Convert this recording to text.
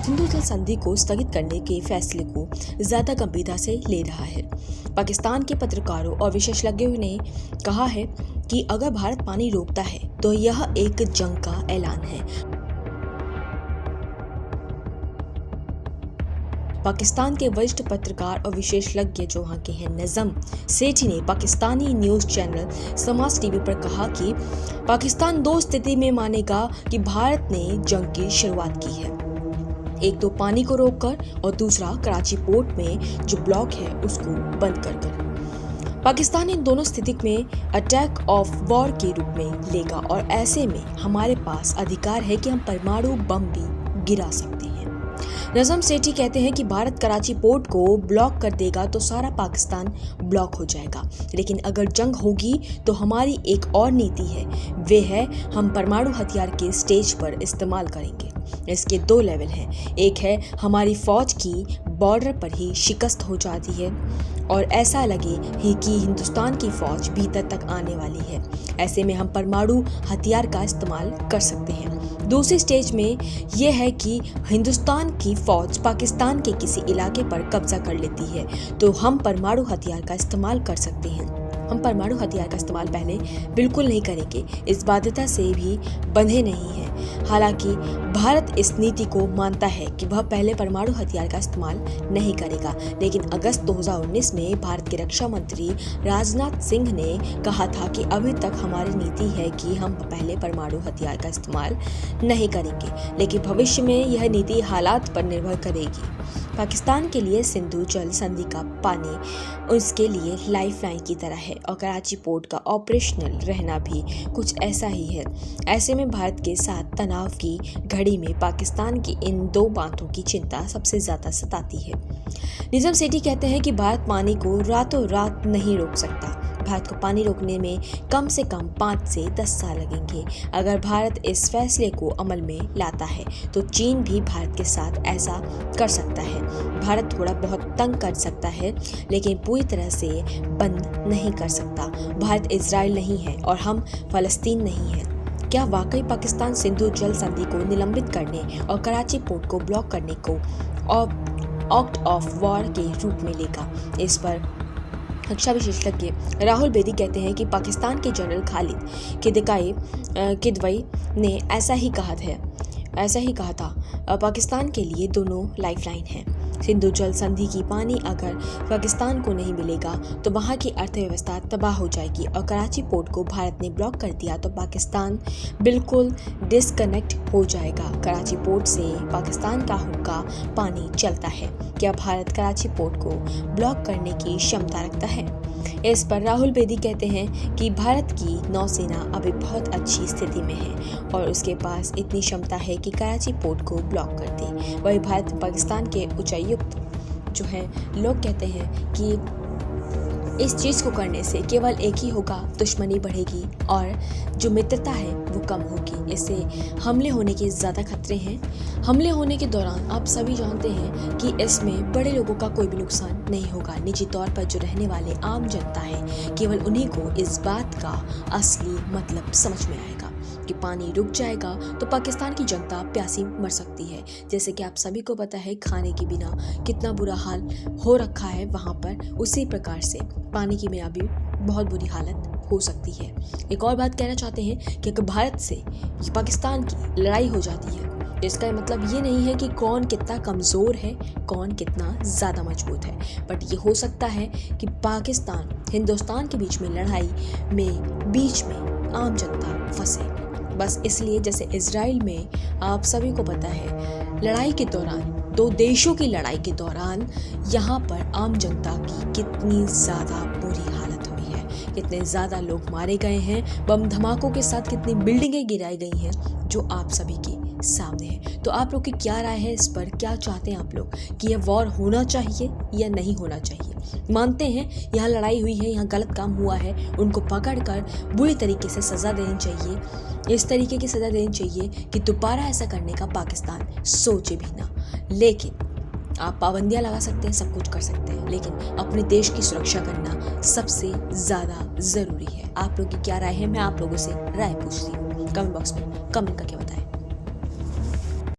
सिंधु जल संधि को स्थगित करने के फैसले को ज्यादा गंभीरता से ले रहा है। पाकिस्तान के पत्रकारों और विशेषज्ञों ने कहा है कि अगर भारत पानी रोकता है तो यह एक जंग का ऐलान है। पाकिस्तान के वरिष्ठ पत्रकार और विशेषज्ञ जो वहाँ के हैं नजम सेठी ने पाकिस्तानी न्यूज चैनल समाज टीवी पर कहा कि पाकिस्तान दो स्थिति में मानेगा कि भारत ने जंग की शुरुआत की है, एक तो पानी को रोककर और दूसरा कराची पोर्ट में जो ब्लॉक है उसको बंद कर। पाकिस्तान इन दोनों स्थिति में अटैक ऑफ वॉर के रूप में लेगा और ऐसे में हमारे पास अधिकार है कि हम परमाणु बम भी गिरा सकते हैं। नजम सेठी कहते हैं कि भारत कराची पोर्ट को ब्लॉक कर देगा तो सारा पाकिस्तान ब्लॉक हो जाएगा, लेकिन अगर जंग होगी तो हमारी एक और नीति है, वे है हम परमाणु हथियार के स्टेज पर इस्तेमाल करेंगे। इसके दो लेवल हैं, एक है हमारी फौज की बॉर्डर पर ही शिकस्त हो जाती है और ऐसा लगे ही कि हिंदुस्तान की फौज भीतर तक आने वाली है, ऐसे में हम परमाणु हथियार का इस्तेमाल कर सकते हैं। दूसरी स्टेज में यह है कि हिंदुस्तान की फौज पाकिस्तान के किसी इलाके पर कब्जा कर लेती है तो हम परमाणु हथियार का इस्तेमाल कर सकते हैं। हम परमाणु हथियार का इस्तेमाल पहले बिल्कुल नहीं करेंगे, इस बाध्यता से भी बंधे नहीं हैं। हालांकि भारत इस नीति को मानता है कि वह पहले परमाणु हथियार का इस्तेमाल नहीं करेगा, लेकिन अगस्त 2019 में भारत के रक्षा मंत्री राजनाथ सिंह ने कहा था कि अभी तक हमारी नीति है कि हम पहले परमाणु हथियार का इस्तेमाल नहीं करेंगे, लेकिन भविष्य में यह नीति हालात पर निर्भर करेगी। पाकिस्तान के लिए सिंधु जल संधि का पानी उसके लिए लाइफलाइन की तरह है और कराची पोर्ट का ऑपरेशनल रहना भी कुछ ऐसा ही है। ऐसे में भारत के साथ तनाव की घड़ी में पाकिस्तान की इन दो बातों की चिंता सबसे ज्यादा सताती है। निजाम सेठी कहते हैं कि भारत पानी को रातों रात नहीं रोक सकता। भारत को पानी रोकने में कम से कम 5 से 10 साल लगेंगे। अगर भारत इस फैसले को अमल में लाता है तो चीन भी भारत के साथ ऐसा कर सकता है। भारत थोड़ा बहुत तंग कर सकता है, लेकिन पूरी तरह से बंद नहीं कर सकता। भारत इजराइल नहीं है और हम फलस्तीन नहीं है। क्या वाकई पाकिस्तान सिंधु जल संधि को निलंबित करने और कराची पोर्ट को ब्लॉक करने को एक्ट ऑफ वॉर के रूप में लेगा? इस पर रक्षा विशेषज्ञ राहुल बेदी कहते हैं कि पाकिस्तान के जनरल खालिद किदवई ने ऐसा ही कहा था। पाकिस्तान के लिए दोनों लाइफलाइन हैं। सिंधु जल संधि की पानी अगर पाकिस्तान को नहीं मिलेगा तो वहां की अर्थव्यवस्था तबाह हो जाएगी और कराची पोर्ट को भारत ने ब्लॉक कर दिया तो पाकिस्तान बिल्कुल डिस्कनेक्ट हो जाएगा। कराची पोर्ट से पाकिस्तान का हुक्का पानी चलता है। क्या भारत कराची पोर्ट को ब्लॉक करने की क्षमता रखता है? इस पर राहुल बेदी कहते हैं कि भारत की नौसेना अभी बहुत अच्छी स्थिति में है और उसके पास इतनी क्षमता है कि कराची पोर्ट को ब्लॉक कर दे। वही भारत पाकिस्तान के उच्चायुक्त जो हैं लोग कहते हैं कि इस चीज़ को करने से केवल एक ही होगा, दुश्मनी बढ़ेगी और जो मित्रता है वो कम होगी। इससे हमले होने के ज़्यादा खतरे हैं। हमले होने के दौरान आप सभी जानते हैं कि इसमें बड़े लोगों का कोई भी नुकसान नहीं होगा। निजी तौर पर जो रहने वाले आम जनता है केवल उन्हीं को इस बात का असली मतलब समझ में आएगा कि पानी रुक जाएगा तो पाकिस्तान की जनता प्यासी मर सकती है। जैसे कि आप सभी को पता है खाने के बिना कितना बुरा हाल हो रखा है वहाँ पर, उसी प्रकार से पानी के बिना भी बहुत बुरी हालत हो सकती है। एक और बात कहना चाहते हैं कि अगर भारत से पाकिस्तान की लड़ाई हो जाती है तो इसका मतलब ये नहीं है कि कौन कितना कमज़ोर है, कौन कितना ज़्यादा मजबूत है, बट ये हो सकता है कि पाकिस्तान हिंदुस्तान के बीच में लड़ाई में बीच में आम जनता फंसे। बस इसलिए जैसे इजराइल में आप सभी को पता है लड़ाई के दौरान, दो देशों की लड़ाई के दौरान यहाँ पर आम जनता की कितनी ज़्यादा बुरी हालत हुई है, कितने ज़्यादा लोग मारे गए हैं, बम धमाकों के साथ कितनी बिल्डिंगें गिराई गई हैं जो आप सभी के सामने है। तो आप लोग की क्या राय है इस पर? क्या चाहते हैं आप लोग कि यह वॉर होना चाहिए या नहीं होना चाहिए? मानते हैं यहाँ लड़ाई हुई है, यहाँ गलत काम हुआ है, उनको पकड़कर बुरी तरीके से सज़ा देनी चाहिए, इस तरीके की सज़ा देनी चाहिए कि दोबारा ऐसा करने का पाकिस्तान सोचे भी ना। लेकिन आप पाबंदियां लगा सकते हैं, सब कुछ कर सकते हैं, लेकिन अपने देश की सुरक्षा करना सबसे ज़्यादा ज़रूरी है। आप लोगों की क्या राय है? मैं आप लोगों से राय पूछती हूँ, कमेंट बॉक्स में कमेंट करके बताएं।